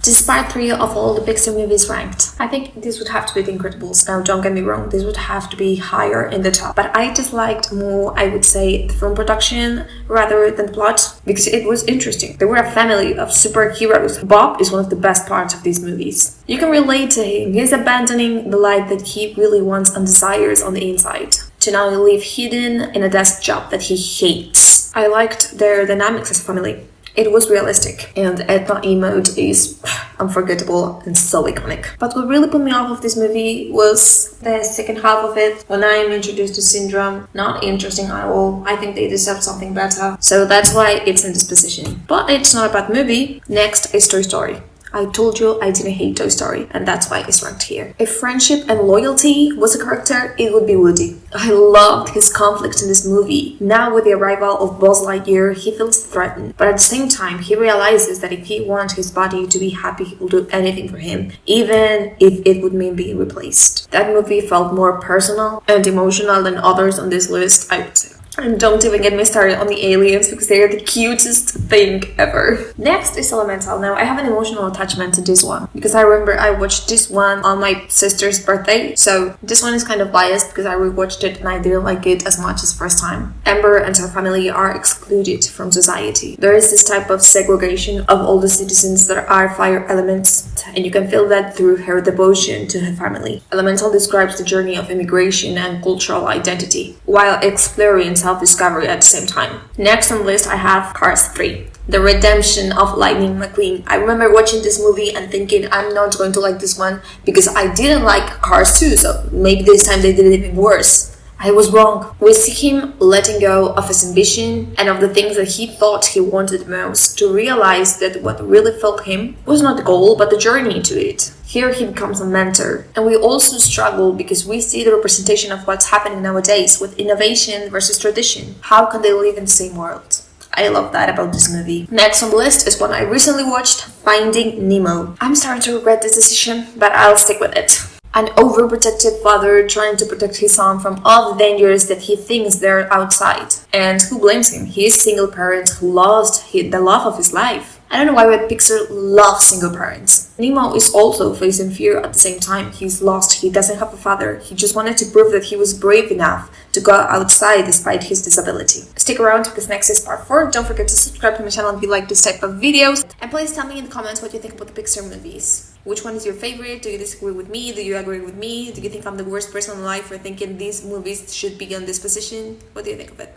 This is part 3 of all the Pixar movies ranked. I think this would have to be The Incredibles. Now, don't get me wrong, this would have to be higher in the top. But I just liked more, I would say, the film production rather than the plot, because it was interesting. They were a family of superheroes. Bob is one of the best parts of these movies. You can relate to him. He's abandoning the life that he really wants and desires on the inside, to now live hidden in a desk job that he hates. I liked their dynamics as a family. It was realistic, and Edna emote is unforgettable and so iconic. But what really put me off of this movie was the second half of it, when I am introduced to Syndrome. Not interesting at all. I think they deserve something better. So that's why it's in this position. But it's not a bad movie. Next is Toy Story. I told you I didn't hate Toy Story, and that's why it's ranked here. If friendship and loyalty was a character, it would be Woody. I loved his conflict in this movie. Now with the arrival of Buzz Lightyear, he feels threatened, but at the same time, he realizes that if he wants his buddy to be happy, he will do anything for him, even if it would mean being replaced. That movie felt more personal and emotional than others on this list, I would say. And don't even get me started on the aliens, because they are the cutest thing ever. Next is Elemental. Now, I have an emotional attachment to this one, because I remember I watched this one on my sister's birthday. So this one is kind of biased because I rewatched it and I didn't like it as much as first time. Amber and her family are excluded from society. There is this type of segregation of all the citizens that are fire elements, and you can feel that through her devotion to her family. Elemental describes the journey of immigration and cultural identity, while exploring self-discovery at the same time. Next on the list I have Cars 3. The Redemption of Lightning McQueen. I remember watching this movie and thinking I'm not going to like this one because I didn't like Cars 2, so maybe this time they did it even worse. I was wrong. We see him letting go of his ambition and of the things that he thought he wanted most, to realize that what really filled him was not the goal but the journey to it. Here he becomes a mentor. And we also struggle because we see the representation of what's happening nowadays with innovation versus tradition. How can they live in the same world? I love that about this movie. Next on the list is one I recently watched, Finding Nemo. I'm starting to regret this decision, but I'll stick with it. An overprotective father trying to protect his son from all the dangers that he thinks they're outside. And who blames him? He is a single parent who lost the love of his life. I don't know why, but Pixar loves single parents. Nemo is also facing fear at the same time. He's lost, he doesn't have a father. He just wanted to prove that he was brave enough to go outside despite his disability. Stick around because next is part 4. Don't forget to subscribe to my channel if you like this type of videos. And please tell me in the comments what you think about the Pixar movies. Which one is your favorite? Do you disagree with me? Do you agree with me? Do you think I'm the worst person in life for thinking these movies should be on this position? What do you think of it?